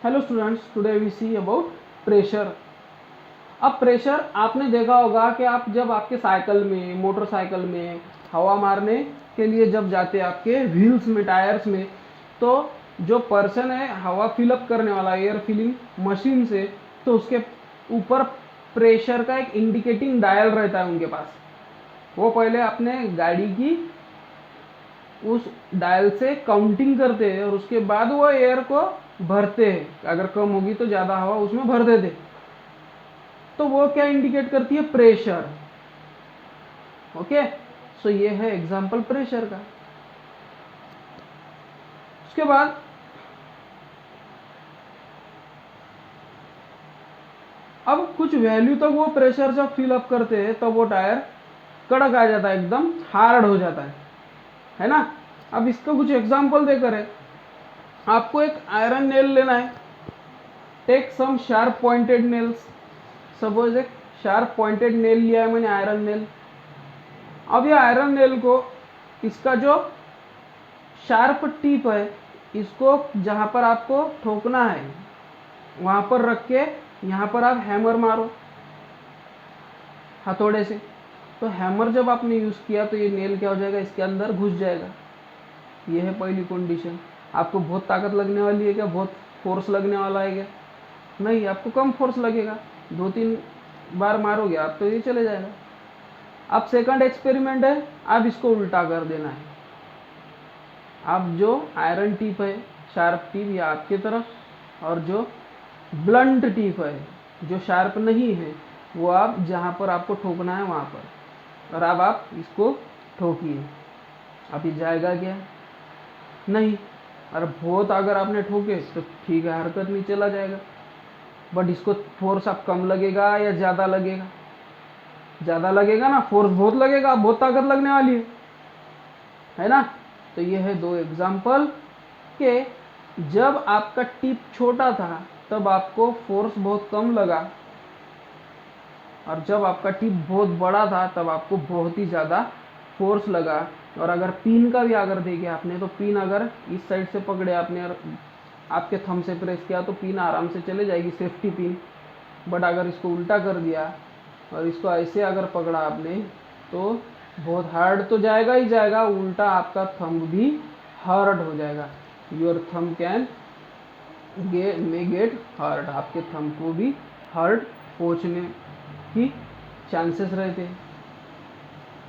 Hello students, today we see about pressure. अब pressure आपने देखा होगा कि आप जब आपके साइकिल में, मोटरसाइकिल में हवा मारने के लिए जब जाते हैं आपके व्हील्स में, टायर्स में, तो जो पर्सन है हवा फिलअप करने वाला, एयर फिलिंग मशीन से, तो उसके ऊपर प्रेशर का एक इंडिकेटिंग डायल रहता है उनके पास। वो पहले अपने गाड़ी की उस डायल से काउंटिंग करते हैं और उसके बाद वो एयर को भरते हैं। अगर कम होगी तो ज़्यादा हवा उसमें भर देते। तो वो क्या इंडिकेट करती है? प्रेशर। ओके, सो ये है एग्जांपल प्रेशर का। उसके बाद अब कुछ वैल्यू तक वो प्रेशर जब फिल अप करते हैं तब वो टायर कड़क आ जाता है, एकदम हार्ड हो जाता है ना। अब इसका कुछ एग्जांपल देकर है, आपको एक आयरन नेल लेना है। Take some sharp pointed nails. Suppose एक शार्प पॉइंटेड नेल लिया है मैंने, आयरन नेल। अब ये आयरन नेल को, इसका जो शार्प टिप है, इसको जहाँ पर आपको ठोकना है वहाँ पर रख के यहाँ पर आप हैमर मारो हथौड़े से। तो हैमर जब आपने यूज़ किया तो ये नेल क्या हो जाएगा? इसके अंदर घुस जाएगा। ये है पहली कंडीशन। आपको बहुत ताकत लगने वाली है क्या? बहुत फोर्स लगने वाला है क्या? नहीं, आपको कम फोर्स लगेगा। 2-3 बार मारोगे आप तो ये चले जाएगा। अब सेकंड एक्सपेरिमेंट है, आप इसको उल्टा कर देना है। आप जो आयरन टिप है, शार्प टिप, या आपके तरफ, और जो ब्लंट टिप है जो शार्प नहीं है, वो आप जहाँ पर आपको ठोकना है वहाँ पर, और अब आप इसको ठोकिए। अब ये जाएगा क्या? नहीं। और बहुत अगर आपने ठोके तो ठीक है, हरकत नहीं, चला जाएगा। बट इसको फोर्स अब कम लगेगा या ज़्यादा लगेगा? ज़्यादा लगेगा ना, फोर्स बहुत लगेगा, बहुत ताकत लगने वाली है ना। तो ये है 2 एग्जाम्पल के जब आपका टिप छोटा था तब आपको फोर्स बहुत कम लगा, और जब आपका टिप बहुत बड़ा था तब आपको बहुत ही ज़्यादा फोर्स लगा। और अगर पिन का भी अगर देखे आपने, तो पिन अगर इस साइड से पकड़े आपने और आपके थंब से प्रेस किया तो पिन आराम से चले जाएगी, सेफ्टी पिन। बट अगर इसको उल्टा कर दिया और इसको ऐसे अगर पकड़ा आपने तो बहुत हार्ड तो जाएगा ही जाएगा, उल्टा आपका थंब भी हर्ट हो जाएगा। Your thumb can may get hurt. आपके थंब को भी हर्ट पहुँचने की चांसेस रहते हैं।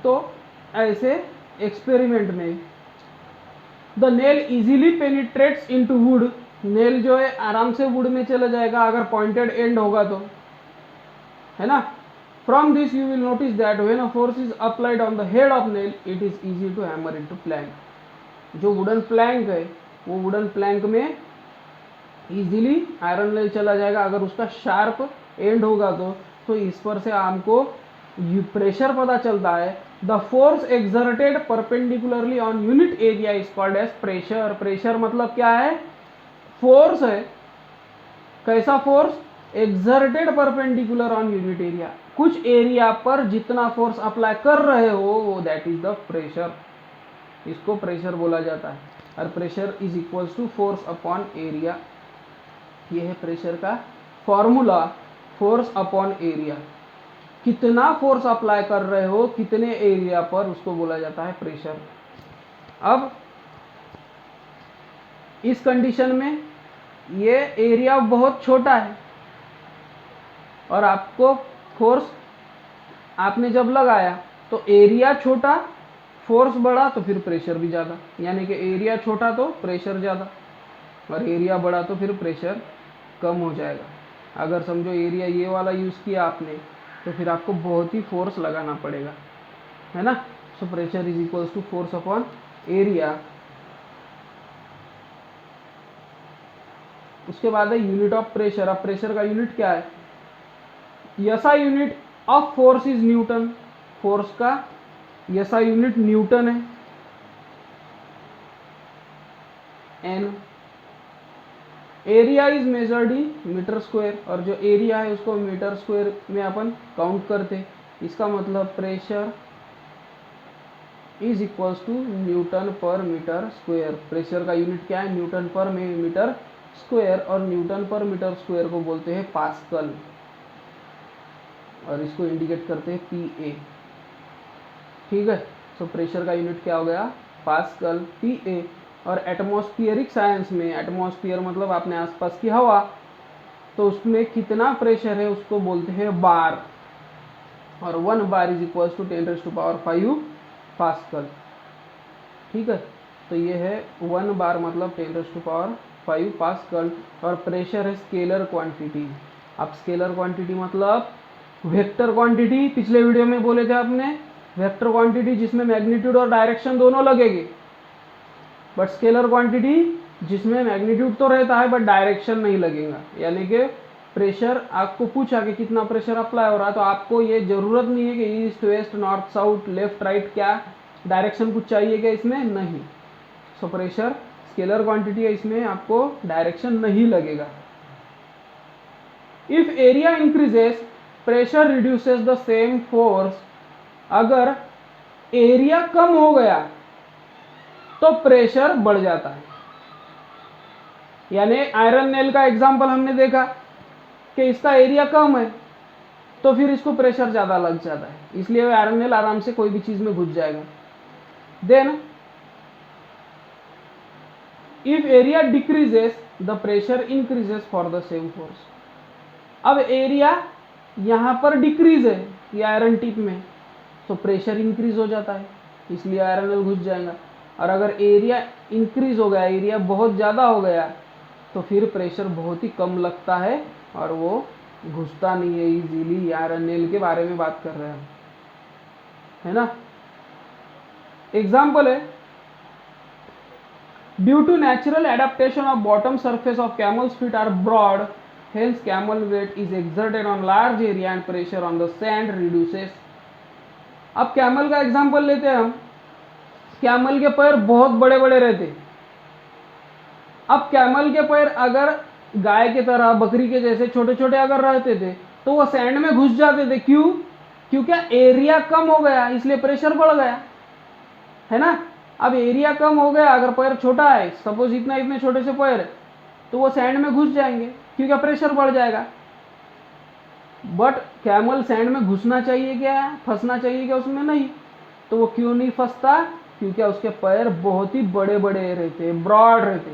तो ऐसे एक्सपेरिमेंट में the nail easily penetrates into would. Nail जो है आराम से वुड में चला जाएगा अगर पॉइंटेड एंड होगा तो, है ना। From this you will notice that when a force is applied on the head of nail it is easy to hammer into plank. जो वुडन प्लैंक है वो वुडन प्लैंक में इजीली आयरन नेल चला जाएगा अगर उसका शार्प एंड होगा तो इस पर से हमको प्रेशर पता चलता है। The force exerted perpendicularly on unit area is called as pressure. Pressure मतलब क्या है? फोर्स है। कैसा force? Exerted perpendicular on unit area. कुछ एरिया पर जितना फोर्स अप्लाई कर रहे हो वो दैट इज द प्रेशर। इसको प्रेशर बोला जाता है। और pressure is equals to force upon area. ये है प्रेशर का फॉर्मूला, फोर्स अपॉन एरिया। कितना फोर्स अप्लाई कर रहे हो कितने एरिया पर, उसको बोला जाता है प्रेशर। अब इस कंडीशन में ये एरिया बहुत छोटा है और आपको फोर्स आपने जब लगाया तो एरिया छोटा, फोर्स बड़ा, तो फिर प्रेशर भी ज़्यादा। यानी कि एरिया छोटा तो प्रेशर ज़्यादा, और एरिया बड़ा तो फिर प्रेशर कम हो जाएगा। अगर समझो एरिया ये वाला यूज़ किया आपने तो फिर आपको बहुत ही फोर्स लगाना पड़ेगा, है ना। So pressure is equals to force upon area. उसके बाद है यूनिट ऑफ प्रेशर। अब प्रेशर का यूनिट क्या है? SI unit of force is newton. Force का एसआई यूनिट न्यूटन है। And area is measured in metre square, और जो एरिया है उसको मीटर स्क्वायर में अपन काउंट करते। इसका मतलब pressure is equals to newton per metre square. Pressure का यूनिट क्या है? न्यूटन पर मीटर स्क्वायर और न्यूटन पर मीटर स्क्वायर को बोलते हैं पास्कल, और इसको इंडिकेट करते हैं पीए। ठीक है, सो प्रेशर का यूनिट क्या हो गया, पास्कल, पीए। और एटमॉस्फेरिक साइंस में, एटमॉस्फेयर मतलब अपने आसपास की हवा, तो उसमें कितना प्रेशर है उसको बोलते हैं बार, और 1 bar is equal to 10⁵ pascal. ठीक है, तो ये है 1 बार मतलब 10⁵ पास्कल। और प्रेशर है स्केलर क्वांटिटी। अब स्केलर क्वांटिटी मतलब वेक्टर क्वांटिटी, पिछले वीडियो में बोले थे आपने, वेक्टर क्वांटिटी जिसमें मैग्नीट्यूड और डायरेक्शन दोनों लगेंगे, बट स्केलर क्वांटिटी जिसमें मैग्नीट्यूड तो रहता है बट डायरेक्शन नहीं लगेगा। यानी कि प्रेशर आपको पूछा कि कितना प्रेशर अप्लाई हो रहा है, तो आपको ये जरूरत नहीं है कि east west north south left right क्या डायरेक्शन कुछ चाहिए क्या, इसमें नहीं। सो प्रेशर स्केलर क्वांटिटी है, इसमें आपको डायरेक्शन नहीं लगेगा। If area increases pressure reduces the same force. अगर एरिया कम हो गया तो प्रेशर बढ़ जाता है। यानी आयरन नेल का एग्जांपल हमने देखा कि इसका एरिया कम है तो फिर इसको प्रेशर ज्यादा लग जाता है, इसलिए आयरन नेल आराम से कोई भी चीज में घुस जाएगा। Then if area decreases the pressure increases for the same force. अब एरिया यहां पर डिक्रीज है ये आयरन टिप में, तो प्रेशर इंक्रीज हो जाता है, इसलिए आयरन नेल घुस जाएगा। और अगर एरिया इंक्रीज हो गया, एरिया बहुत ज़्यादा हो गया, तो फिर प्रेशर बहुत ही कम लगता है और वो घुसता नहीं है इजीली। आयरन नेल के बारे में बात कर रहे हैं, है ना। एग्जाम्पल है, due to natural adaptation of bottom surface of camels feet are broad, hence camel weight is exerted on large area and pressure on the sand reduces. अब कैमल का एग्जाम्पल लेते हैं हम। कैमल के पैर बहुत बड़े बड़े रहते। अब कैमल के पैर अगर गाय के तरह, बकरी के जैसे छोटे छोटे अगर रहते थे तो वो सैंड में घुस जाते थे। क्यों? क्योंकि एरिया कम हो गया, इसलिए प्रेशर बढ़ गया, है ना। अब एरिया कम हो गया, अगर पैर छोटा है, सपोज इतने छोटे से पैर, तो वो सैंड में घुस जाएंगे क्योंकि प्रेशर बढ़ जाएगा। बट कैमल सैंड में घुसना चाहिए क्या, फंसना चाहिए क्या उसमें? नहीं। तो वो क्यों नहीं फंसता? क्योंकि उसके पैर बहुत ही बड़े बड़े रहते, ब्रॉड रहते।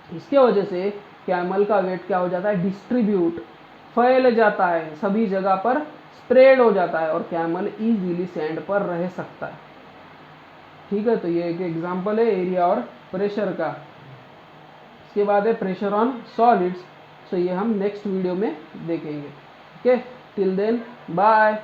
इसके वजह से कैमल का वेट क्या हो जाता है, डिस्ट्रीब्यूट, फैल जाता है, सभी जगह पर स्प्रेड हो जाता है और कैमल इजीली सैंड पर रह सकता है। ठीक है, तो ये एक एग्जांपल है एरिया और प्रेशर का। इसके बाद है प्रेशर ऑन सॉलिड्स, तो ये हम नेक्स्ट वीडियो में देखेंगे। Okay, till then bye.